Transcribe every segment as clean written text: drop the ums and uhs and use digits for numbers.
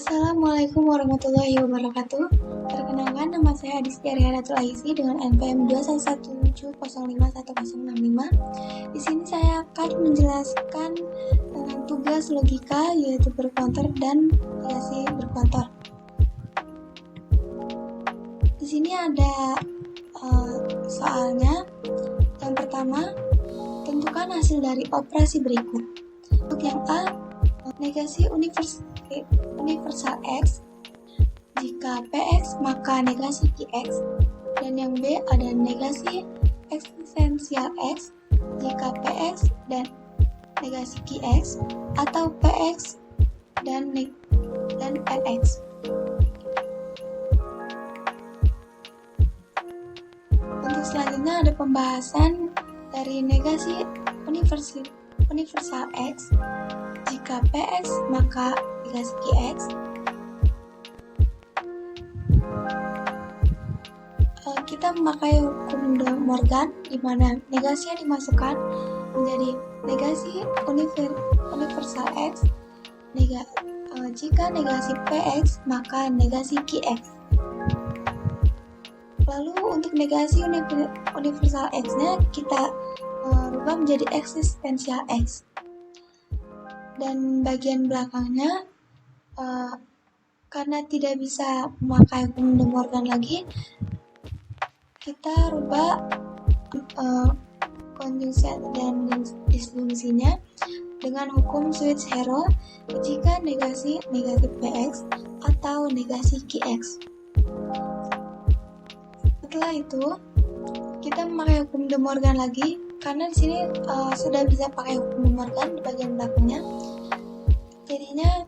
Assalamualaikum warahmatullahi wabarakatuh. Perkenalkan, nama saya Adistia Rihanatul Aisi dengan NPM 21170511065. Di sini saya akan menjelaskan tentang tugas logika, yaitu berkontor dan relasi berkontor. Di sini ada soalnya. Yang pertama, tentukan hasil dari operasi berikut. Untuk yang A, negasi universal X. Jika Px maka negasi Qx. Dan yang B ada negasi eksistensial X. Jika Px dan negasi Qx atau Px dan Rx. Untuk selanjutnya ada pembahasan dari negasi universal X. Jika Px maka negasi Qx. Kita memakai hukum De Morgan di mana negasinya dimasukkan menjadi negasi universal X. Jika negasi Px maka negasi Qx. Lalu untuk negasi universal X-nya kita rubah menjadi eksistensial X. Dan bagian belakangnya karena tidak bisa memakai hukum De Morgan lagi, kita rubah konjungsi dan disjungsinya dengan hukum Switch-Hero jika negasi Px atau negasi Qx. Setelah itu kita memakai hukum De Morgan lagi karena di sini sudah bisa pakai hukum De Morgan di bagian belakangnya. Jadinya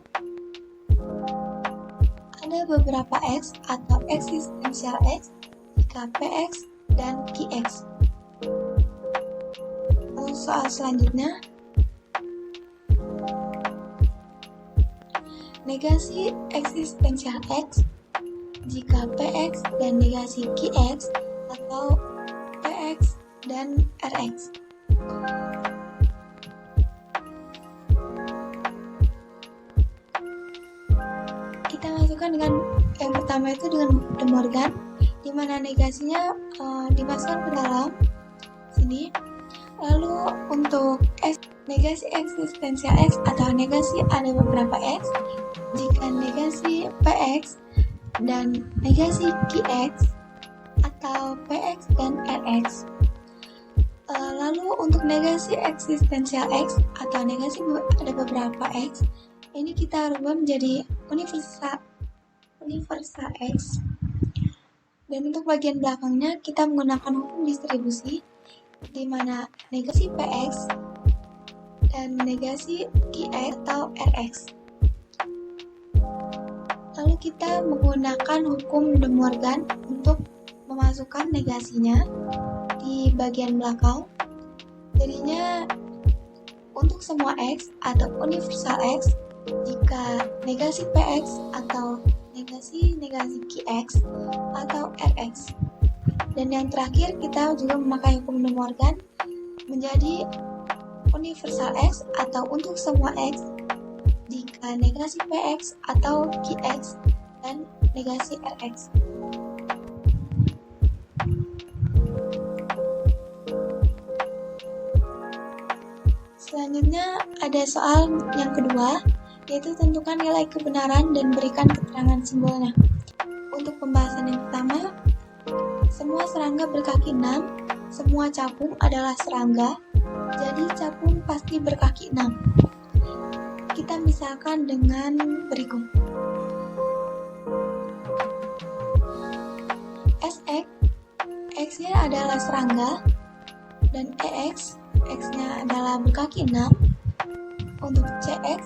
ada beberapa X atau eksistensial X jika Px dan Qx. Lalu soal selanjutnya, negasi eksistensial X jika Px dan negasi Qx atau Px dan Rx. Kita masukkan dengan yang pertama itu dengan De Morgan, di mana negasinya dimasukkan ke dalam sini. Lalu untuk negasi eksistensial X atau negasi ada beberapa X, jika negasi Px dan negasi Qx atau Px dan Rx. Lalu untuk negasi eksistensial X atau negasi ada beberapa X, ini kita rubah menjadi universal X. Dan untuk bagian belakangnya kita menggunakan hukum distribusi, di mana negasi Px dan negasi Qx atau Rx. Lalu kita menggunakan hukum De Morgan untuk memasukkan negasinya di bagian belakang. Jadinya untuk semua X atau universal X, jika negasi Px atau negasi Qx atau Rx. Dan yang terakhir kita juga memakai hukum De Morgan menjadi universal X atau untuk semua X, jika negasi Px atau Qx dan negasi Rx. Selanjutnya ada soal yang kedua, yaitu tentukan nilai kebenaran dan berikan keterangan simbolnya. Untuk pembahasan yang pertama, semua serangga berkaki 6, semua capung adalah serangga, jadi capung pasti berkaki 6. Kita misalkan dengan berikut. Sx, X-nya adalah serangga, dan Ex, X-nya adalah berkaki 6. Untuk Cx,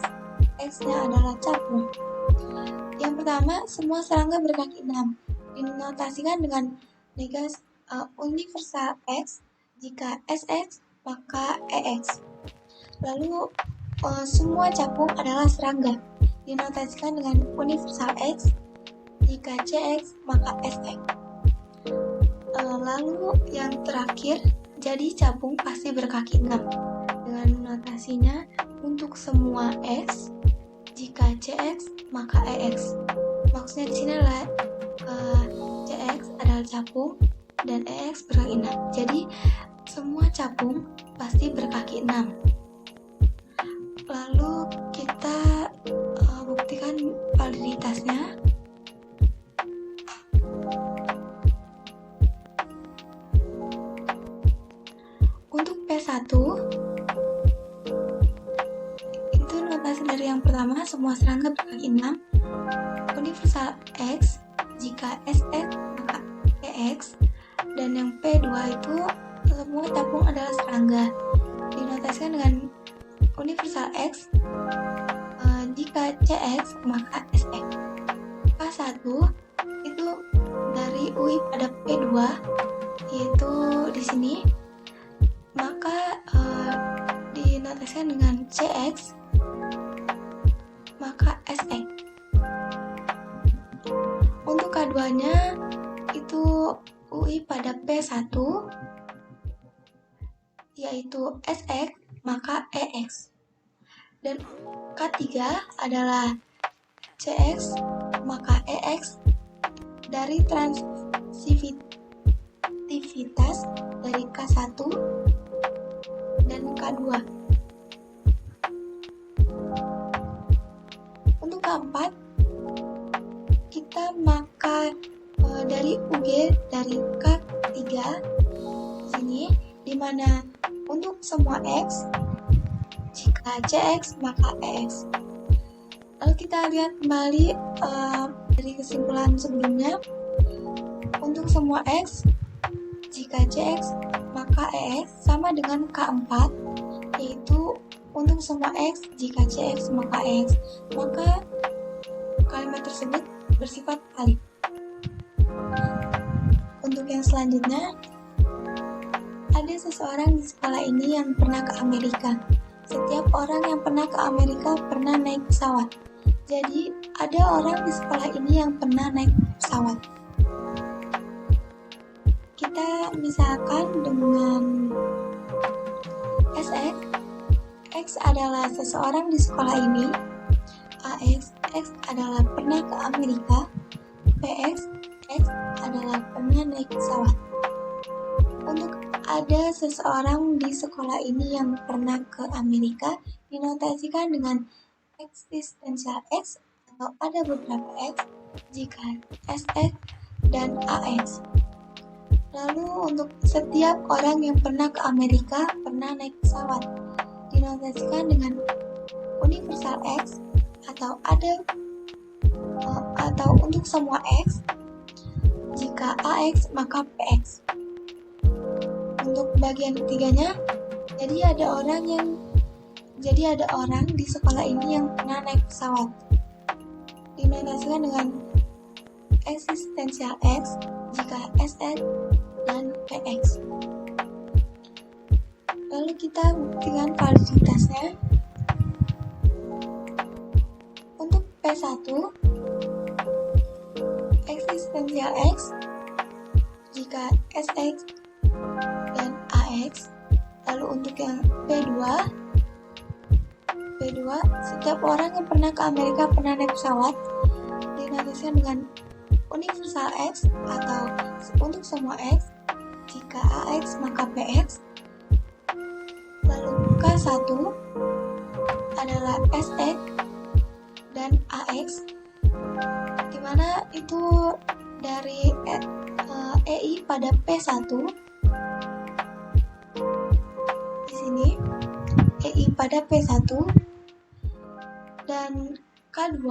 X-nya adalah capung. Yang pertama, semua serangga berkaki 6 dinotasikan dengan negasi universal X. Jika Sx maka Ex. Lalu semua capung adalah serangga dinotasikan dengan universal X. Jika Cx maka Sx. Lalu yang terakhir, jadi capung pasti berkaki 6 dengan notasinya untuk semua X. Jika Cx maka Ex. Maksudnya di sini adalah Cx adalah capung dan Ex berkaki 6. Jadi semua capung pasti berkaki 6. Lalu kita buktikan validitasnya. Untuk P1 itu notasi dari yang pertama, semua serangga berkaki 6. Universal X, jika Sx maka Px. Dan yang P2 itu semua capung adalah serangga, dinotasikan dengan universal X. Jika Cx maka Sx. K1 itu dari UI pada P2, yaitu di sini, maka dinotasikan dengan Cx maka Sx. Untuk K2-nya itu UI pada P1, yaitu Sx maka Ex. Dan K3 adalah Cx maka Ex dari transitivitas dari K1 dan K2. Untuk K4 kita maka dari UG dari K3 sini, dimana untuk semua X jika Cx maka Ex. Lalu kita lihat kembali dari kesimpulan sebelumnya. Untuk semua X jika Cx maka Ex sama dengan K4, yaitu untuk semua X jika Cx maka Ex. Maka kalimat tersebut bersifat valid. Untuk yang selanjutnya, ada seseorang di sekolah ini yang pernah ke Amerika. Setiap orang yang pernah ke Amerika pernah naik pesawat. Jadi, ada orang di sekolah ini yang pernah naik pesawat. Kita misalkan dengan Sx. X adalah seseorang di sekolah ini. Ax, X adalah pernah ke Amerika. Px, X adalah pernah naik pesawat. Untuk ada seseorang di sekolah ini yang pernah ke Amerika, dinotasikan dengan eksistensial X atau ada beberapa X jika Sx dan Ax. Lalu untuk setiap orang yang pernah ke Amerika pernah naik pesawat, dinotasikan dengan universal X atau untuk semua X jika Ax maka Px. Untuk bagian ketiganya, jadi ada orang di sekolah ini yang pernah naik pesawat, dinotasikan dengan eksistensial X jika Sx dan Px. Lalu kita buktikan validitasnya. Untuk P1 eksistensial X jika Sx dan Ax. Lalu untuk yang P2 setiap orang yang pernah ke Amerika pernah naik pesawat, dinotasikan dengan universal X atau untuk semua X jika Ax maka Px. Lalu K1 adalah Sx dan Ax, dimana itu dari EI pada P1 di sini, EI pada P1, dan K2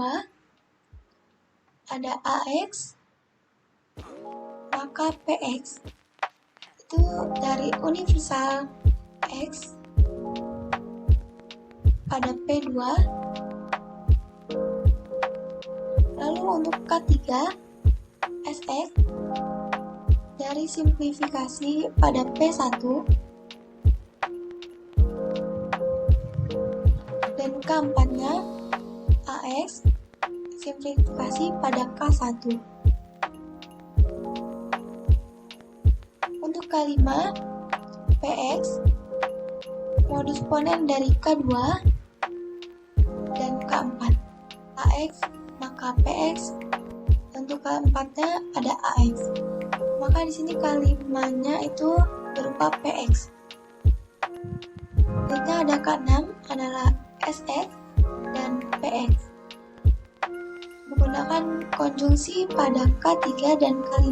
ada Ax maka Px, itu dari universal X pada P2. Lalu untuk K3 Sx dari simplifikasi pada P1, dan K4-nya Ax simplifikasi pada K1. Untuk K5 Px modus ponen dari K2 dan K4. maka PX. Untuk keempatnya ada AX. Maka di sini K5-nya itu berupa PX. Selanjutnya ada K6 adalah SX dan PX. Menggunakan konjungsi pada K3 dan K5.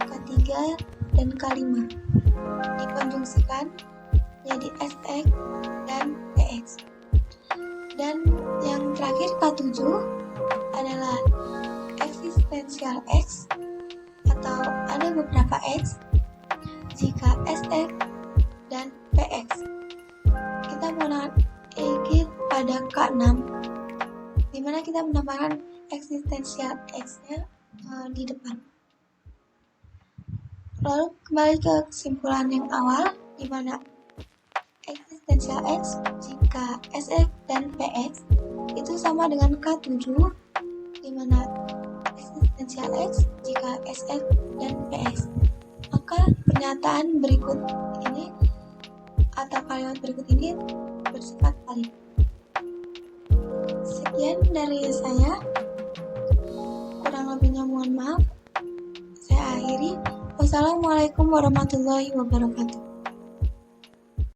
K3 dan K5 dikonjungsikan menjadi SX dan PX. Dan yang terakhir K7 adalah eksistensial X atau ada beberapa X jika SX dan PX. Kita menggunakan EG pada K6 di mana kita menambahkan eksistensial X-nya di depan. Lalu kembali ke kesimpulan yang awal, di mana eksistensial X jika SX dan PX itu sama dengan K7, di mana eksistensial X jika SX dan PX. Maka pernyataan berikut ini atau kalimat berikut ini bersifat valid. Sekian dari saya, kurang lebihnya mohon maaf. Saya akhiri. Wassalamualaikum warahmatullahi wabarakatuh.